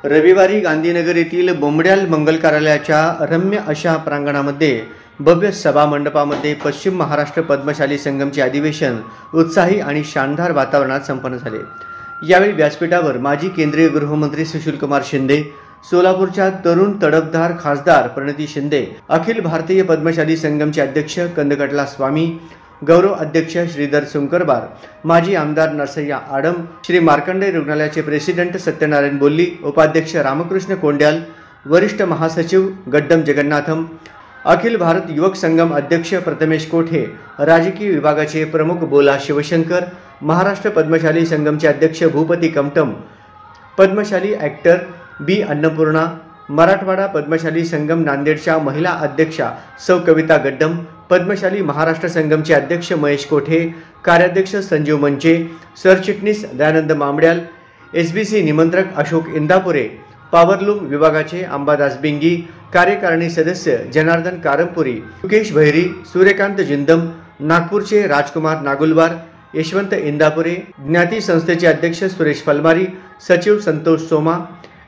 रविवारी गांधीनगर येथील बोंबड्याल मंगल कार्यालयाच्या रम्य अशा प्रांगणामध्ये भव्य सभा मंडपामध्ये पश्चिम महाराष्ट्र पद्मशाली संगमचे अधिवेशन उत्साही आणि शानदार वातावरणात संपन्न झाले। यावेळी व्यासपीठावर माजी केंद्रीय गृहमंत्री सुशीलकुमार शिंदे, सोलापूरच्या तरुण तडफदार खासदार प्रणिती शिंदे, अखिल भारतीय पद्मशाली संगमचे अध्यक्ष कंदकटला स्वामी, गौरव अध्यक्ष श्रीधर सुंकरबार, माजी आमदार नरसय्या आडम, श्री मार्कंडेय रुग्णालयाचे प्रेसिडेंट सत्यनारायण बोल्ली, उपाध्यक्ष रामकृष्ण कोंड्याल, वरिष्ठ महासचिव गड्डम जगन्नाथम, अखिल भारत युवक संगम अध्यक्ष प्रथमेश कोठे, राजकीय विभागाचे प्रमुख बोला शिवशंकर, महाराष्ट्र पद्मशाली संगमचे अध्यक्ष भूपती कमटम, पद्मशाली ॲक्टर बी अन्नपूर्णा, मराठवाडा पद्मशाली संगम नांदेडच्या महिला अध्यक्षा सौ कविता गड्डम, पद्मशाली महाराष्ट्र संगमचे अध्यक्ष महेश कोठे, कार्याध्यक्ष संजीव मंचे, सरचिटणीस दयानंद मामड्याल, एसबीसी निमंत्रक अशोक इंदापुरे, पॉवरलूम विभागाचे अंबादास बिंगी, कार्यकारिणी सदस्य जनार्दन कारंपुरी, मुकेश भैरी, सूर्यकांत जिंदम, नागपूरचे राजकुमार नागुलवार, यशवंत इंदापुरे, ज्ञाती संस्थेचे अध्यक्ष सुरेश फलमारी, सचिव संतोष सोमा,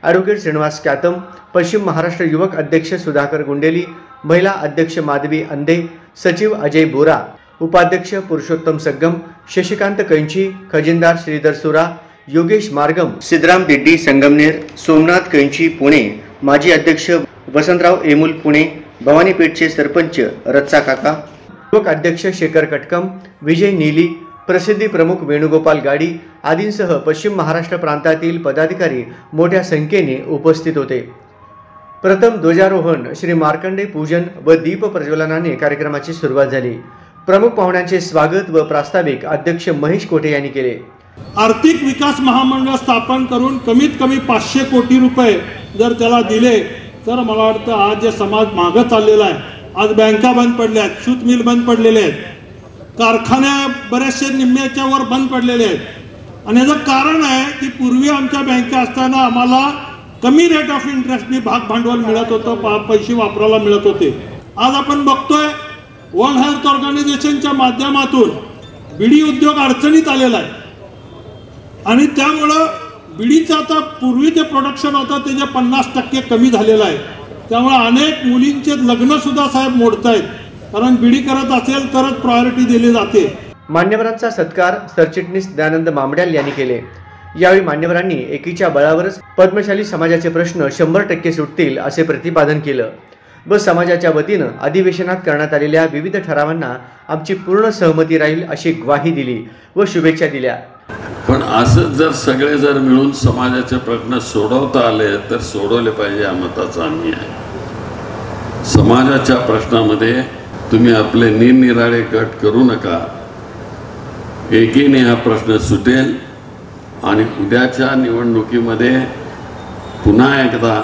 ॲडव्होकेट श्रीनिवास कॅतम, पश्चिम महाराष्ट्र युवक अध्यक्ष सुधाकर गुंडेली, महिला अध्यक्ष माधवी अंधे, सचिव अजय बोरा, उपाध्यक्ष पुरुषोत्तम सग्गम, शशिकांत कैंची, खजिनदार श्रीधर सुरा, योगेश मार्गम, सिद्धराम दिड्डी संगमनेर, सोमनाथ कैंची पुणे, माजी अध्यक्ष वसंतराव एमुल पुणे, भवानीपेठचे सरपंच रत्सा काका, युवक अध्यक्ष शेखर कटकम, विजय नीली, प्रसिद्धी प्रमुख वेणुगोपाल गाडी आदींसह पश्चिम महाराष्ट्र प्रांतातील पदाधिकारी मोठ्या संख्येने उपस्थित होते। प्रथम ध्वजारोहण, श्री मार्कंडेय पूजन व दीप प्रज्वलनाने कार्यक्रमाची सुरुवात झाली। प्रमुख पाहुण्यांचे स्वागत व प्रास्ताविक अध्यक्ष महेश कोठे यांनी केले। आर्थिक विकास महामंडळ स्थापन करून कमीत कमी 500 कोटी रुपये जर त्याला दिले तर मला वाटतं आज जे समाज मागे चाललेला आहे, आज बँका बंद पडल्या आहेत, सूत मिल बंद पडलेले आहेत, कारखाने बरेचसे निम्म्याच्या वर बंद पडलेले आहेत आणि याचं कारण आहे की पूर्वी आमच्या बँका असताना आम्हाला कमी रेट ऑफ इंटरेस्टनी भाग भांडवल मिळत होतं, पैसे वापरायला मिळत होते। आज आपण बघतोय वर्ल्ड हेल्थ ऑर्गनायझेशनच्या माध्यमातून बिडी उद्योग अडचणीत आलेला आहे आणि त्यामुळं बिडीचं आता पूर्वी जे प्रोडक्शन होतं त्याचे 50% कमी झालेलं आहे। त्यामुळे अनेक मुलींचे लग्न सुद्धा साहेब मोडतायत, कारण बिडी करत असेल तरच प्रायोरिटी दिली जाते। मान्यवरांचा सत्कार सरचिटणीस दयानंद मामड्याल यांनी केले। यावेळी मान्यवरांनी एकीच्या बळावरच पद्मशाली समाजाचे प्रश्न 100% सुटतील असे प्रतिपादन केलं व समाजाच्या वतीनं अधिवेशनात करण्यात आलेल्या विविध ठरावांना आमची पूर्ण सहमती राहील अशी ग्वाही दिली व शुभेच्छा दिल्या। पण असं जर सगळे जर मिळून समाजाचे प्रश्न सोडवता आले तर सोडवले पाहिजे या मताचा आम्ही आहे। समाजाच्या प्रश्नामध्ये तुम्ही आपले निरनिराळे गट करू नका, एकीने हा प्रश्न सुटेल आणि उद्याच्या निवडणुकीमध्ये पुन्हा एकदा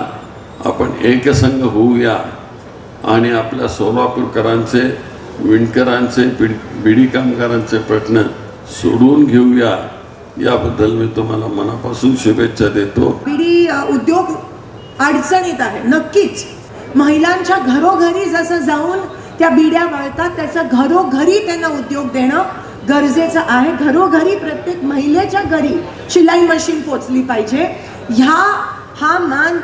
आपण एकसंघ होऊया आणि आपल्या सोलापूरकरांचे, विणकरांचे, बिडी कामगारांचे प्रश्न सोडून घेऊया, याबद्दल मी तुम्हाला मनापासून शुभेच्छा देतो। बिडी उद्योग अडचणीत आहे नक्कीच। महिलांच्या घरोघरी जसं जाऊन त्या बिड्या वळतात त्याचं घरोघरी त्यांना उद्योग देणं गरजेचं आहे। घरोघरी प्रत्येक महिलेच्या घरी शिलाई मशीन पोचली पाहिजे। हा मान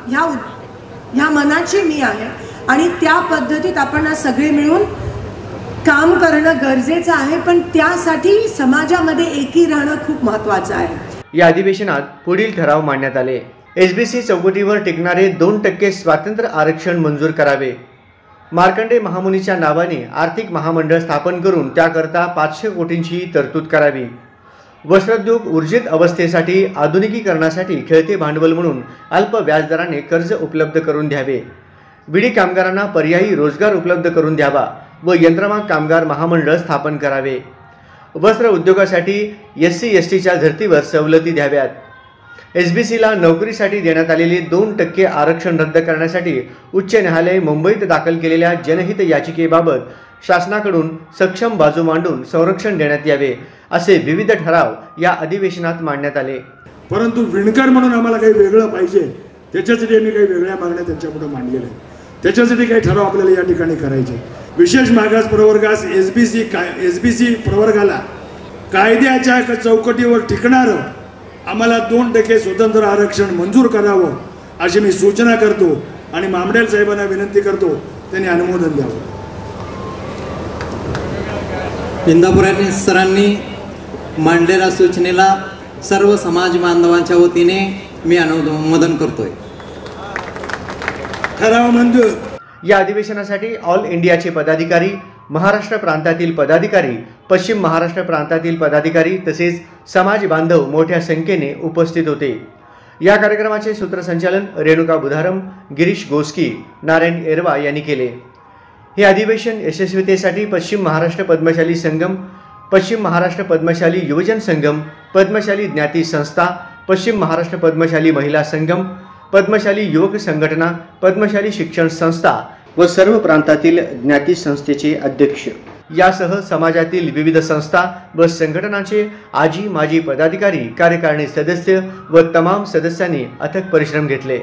ह्या मनाची मी आहे आणि त्या पद्धतीत आपण सगळे मिळून काम करणं गरजेचं आहे, पण त्यासाठी समाजामध्ये एकी राहणं खूप महत्त्वाचं आहे। या अधिवेशनात पुढील ठराव मांडण्यात आले। एसबीसी चौकटीवर टिकणारे 2% स्वातंत्र्य आरक्षण मंजूर करावे। मार्कंडेय महामुनीच्या नावाने आर्थिक महामंडळ स्थापन करून त्याकरता 500 कोटींची तरतूद करावी। वस्त्रोद्योग ऊर्जित अवस्थेसाठी आधुनिकीकरणासाठी खेळते भांडवल म्हणून अल्प व्याजदराने कर्ज उपलब्ध करून द्यावे। बिडी कामगारांना पर्यायी रोजगार उपलब्ध करून द्यावा व यंत्रमाग कामगार महामंडळ स्थापन करावे। वस्त्र उद्योगासाठी SC/STच्या धर्तीवर सवलती द्याव्यात। एसबीसीला नोकरीसाठी देण्यात आलेले 2% आरक्षण रद्द करण्यासाठी उच्च न्यायालय मुंबईत दाखल केलेल्या जनहित याचिकेबाबत शासनाकडून सक्षम बाजू मांडून संरक्षण देण्यात यावे असे विविध ठराव या अधिवेशनात मांडण्यात आले। परंतु विणकर म्हणून आम्हाला काही वेगळं पाहिजे, त्याच्यासाठी आम्ही काही वेगळ्या मागण्या त्यांच्यापुढे मांडलेल्या आहेत। त्याच्यासाठी काही ठराव आपल्याला या ठिकाणी करायचे। विशेष मागास प्रवर्गास एसबीसी प्रवर्गाला कायद्याच्या चौकटीवर टिकणारं आम्हाला 2% स्वतंत्र आरक्षण मंजूर करावं अशी मी सूचना करतो आणि मामडेल साहेबांना विनंती करतो त्यांनी अनुमोदन द्यावं. इंदापुरातील सरांनी मांडलेल्या सूचनेला सर्व समाज बांधवांच्या वतीने मी अनुमोदन करतोय. ठराव मंजूर. या अधिवेशनासाठी ऑल इंडियाचे पदाधिकारी, महाराष्ट्र प्रांतातील पदाधिकारी, पश्चिम महाराष्ट्र प्रांतातील पदाधिकारी तसेच समाज बांधव मोठ्या संख्येने उपस्थित होते. या कार्यक्रमाचे सूत्रसंचालन रेणुका बुधारम, गिरीश गोस्की, नारायण एरवा यांनी केले. हे अधिवेशन यशस्वीतेसाठी पश्चिम महाराष्ट्र पद्मशाली संगम, पश्चिम महाराष्ट्र पद्मशाली युवजन संगम, पद्मशाली ज्ञाती संस्था, पश्चिम महाराष्ट्र पद्मशाली महिला संगम, पद्मशाली युवक संघटना, पद्मशाली शिक्षण संस्था व सर्व प्रांतातील ज्ञाती संस्थेचे अध्यक्ष यासह समाजातील विविध संस्था व संघटनांचे आजी माजी पदाधिकारी, कार्यकारिणी सदस्य व तमाम सदस्यांनी अथक परिश्रम घेतले.